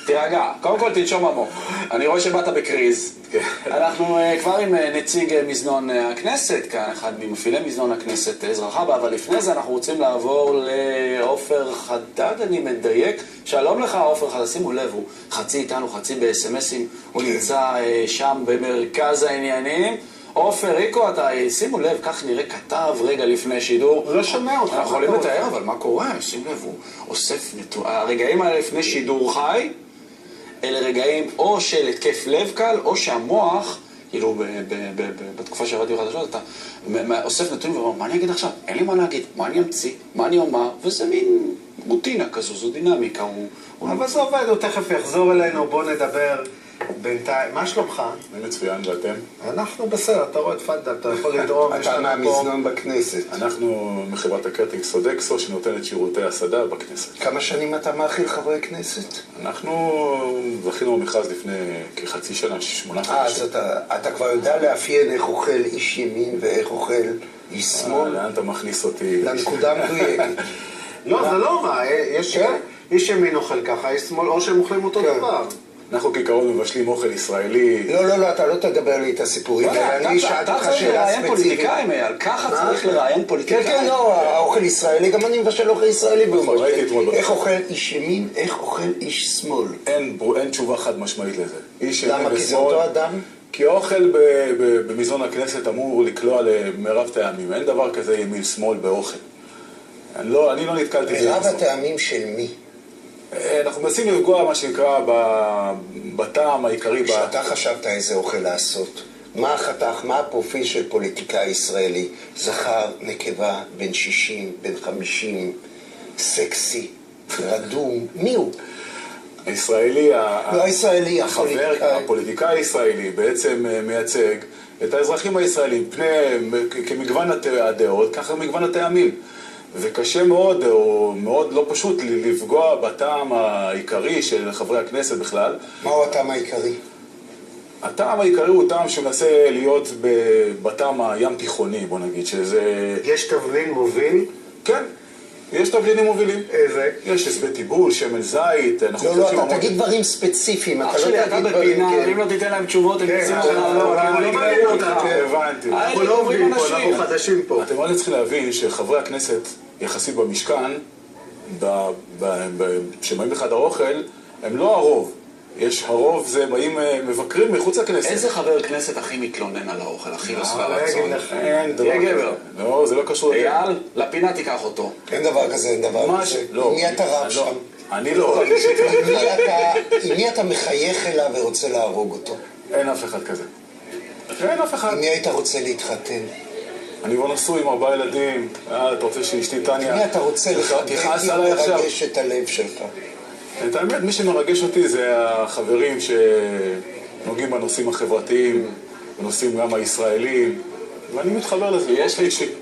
תירגע, קודם כל תנשום עמוק. אני רואה שבאת בקריז. אנחנו כבר עם נציג מזנון הכנסת, כאן אחד ממפעילי מזנון הכנסת, עזרא חבא, אבל לפני זה אנחנו רוצים לעבור לעופר חדד, אני מדייק. שלום לך עופר חדד, שימו לב, הוא חצי איתנו, חצי ב-SMSים, הוא נמצא שם במרכז העניינים. עופר ריקו, אתה שימו לב, כך נראה כתב רגע לפני שידור. הוא לא שומע אותך. אנחנו יכולים לתאר, אבל מה קורה? שימו לב, הוא אוסף הרגעים האלה לפני שידור חי, אלה רגעים או של התקף לב קל, או שהמוח, כאילו בתקופה שעבדתי בחדשות, אתה אוסף נתונים ואומר, מה אני אגיד עכשיו? אין לי מה להגיד, מה אני אמציא, מה אני אומר, וזה מין רוטינה כזו, זו דינמיקה. אבל זה עובד, הוא תכף יחזור אלינו, בוא נדבר בינתיים. מה שלומך? אני מצוין, ואתם? אנחנו בסדר, אתה רואה את פדל, אתה יכול לדרום. אתה מהמזנון בכנסת. אנחנו מחברת הקרטינג סודקסו שנותנת שירותי הסעדה בכנסת. כמה שנים אתה מאכיל חברי כנסת? אנחנו זכינו במכרז לפני כחצי שנה, 8 חודשים. אז אתה כבר יודע לאפיין איך אוכל איש ימין ואיך אוכל איש שמאל? לאן אתה מכניס אותי? לנקודה מדויקת. לא, זה לא רע, איש ימין אוכל ככה, איש שמאל, או שהם אוכלים אותו דבר. אנחנו כעיקרון מבשלים אוכל ישראלי. לא, אתה לא תדבר לי את הסיפורים. אתה צריך לראיין פוליטיקאים, אייל, ככה צריך לראיין פוליטיקאים. כן, לא, האוכל ישראלי, גם אני מבשל אוכל ישראלי. ראיתי אתמול. איך אוכל איש ימין, איך אוכל איש שמאל. אין תשובה חד משמעית לזה. למה? כי זה אותו אדם? כי האוכל במזנון הכנסת אמור לקלוע למרב טעמים. אין דבר כזה ימין שמאל באוכל. אני לא נתקלתי בזה. מרב הטעמים של מי? אנחנו מנסים לפגוע, מה שנקרא, בטעם העיקרי. שאתה חשבת איזה אוכל לעשות. מה החתך, מה הפרופיל של פוליטיקאי ישראלי? זכר, נקבה, בן 60, בן 50, סקסי, רדום, מי הוא? הישראלי, לא הישראלי, הפוליטיקאי הישראלי בעצם מייצג את האזרחים הישראלים, כמגוון הדעות, ככה מגוון הטעמים. וקשה מאוד, או מאוד לא פשוט, לפגוע בטעם העיקרי של חברי הכנסת בכלל. מהו הטעם העיקרי? הטעם העיקרי הוא טעם שמנסה להיות בטעם הים תיכוני, בוא נגיד, שזה... יש תבלין מוביל? כן, יש תבלינים מובילים. איזה? יש הסבי טיבול, שמן זית, אנחנו... לא, אתה תגיד דברים ספציפיים, אתה לא תגיד דברים... אם לא תיתן להם תשובות, הם יוצאים לך... הבנתי. אנחנו לא עובדים פה, אנחנו חדשים פה. אתם רק צריכים להבין שחברי הכנסת יחסית במשכן, שבאים בחדר האוכל, הם לא הרוב. יש הרוב, זה באים מבקרים מחוץ לכנסת. איזה חבר כנסת הכי מתלונן על האוכל, הכי לא שבע רצון? אין דבר כזה. לא, זה לא קשור. אייל, לפינה תיקח אותו. אין דבר כזה, אין דבר כזה. עם מי אתה רב שם? אני לא. עם מי אתה מחייך אליו ורוצה להרוג אותו? אין אף אחד כזה. אין אף אחד. עם מי היית רוצה להתחתן? אני כבר נשוי עם 4 ילדים. אתה רוצה שאשתי טניה... מי אתה רוצה תכעס עליי עכשיו? לרגש את הלב שלך? את האמת, מי שמרגש אותי זה החברים שנוגעים בנושאים החברתיים, בנושאים גם הישראלים, ואני מתחבר לזה.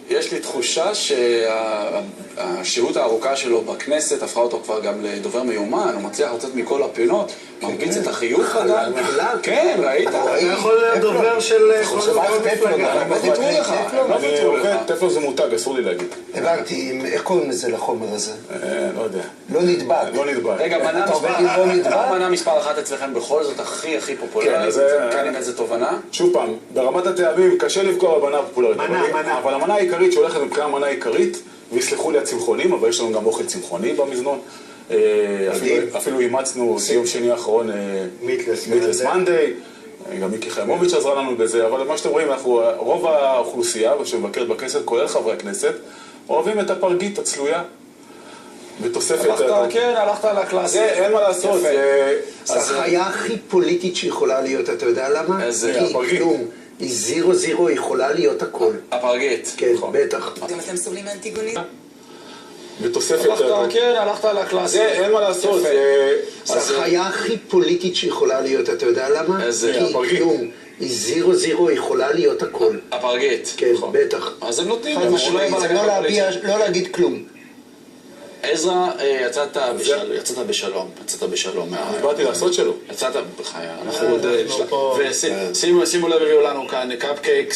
יש לי תחושה שהשהות הארוכה שלו בכנסת הפכה אותו כבר גם לדובר מיומן, הוא מצליח לצאת מכל הפינות, מרביץ את החיוך עדיין. כן, ראית? אתה יכול להיות דובר של... טפלון זה מותג, אסור לי להגיד. הבנתי, איך קוראים לזה לחומר הזה? לא יודע. לא נדבק. לא נדבק. רגע, מנה מספר אחת אצלכם בכל זאת הכי פופולרית, כאן עם איזה תובנה? שוב פעם, ברמת הטעמים קשה לפגוע במנה הפופולרית, אבל המנה העיקרית שהולכת מבחינה מנה עיקרית, ויסלחו לי הצמחונים, אבל יש לנו גם אוכל צמחוני במזנון. אפילו אימצנו סיום שני האחרון מיטלס מנדיי, גם מיקי חיימוביץ' עזרה לנו בזה, אבל מה שאתם רואים, רוב האוכלוסייה שמבקרת בכנסת, כולל חברי הכנסת, אוהבים את הפרגית הצלויה. בתוספת... הלכת על הקלאסי. אין מה לעשות. זה החיה הכי פוליטית שיכולה להיות, אתה יודע למה? הפרגית. היא 0-0, יכולה להיות הכל. הפרגית. כן, בטח. גם אתם סובלים מאנטיגונית? בתוספת... הלכת על הקלאסי. אין מה לעשות. זה החיה הכי פוליטית שיכולה להיות, אתה יודע למה? הפרגית. היא 0-0, יכולה להיות הכל. הפרגית. כן, בטח. אז הם נותנים... זה לא להגיד כלום. עזרא, יצאת בשלום. אני באתי לעשות שלו. יצאת בחייה, אנחנו עוד... ושימו לב, הביאו לנו כאן קאפקייקס.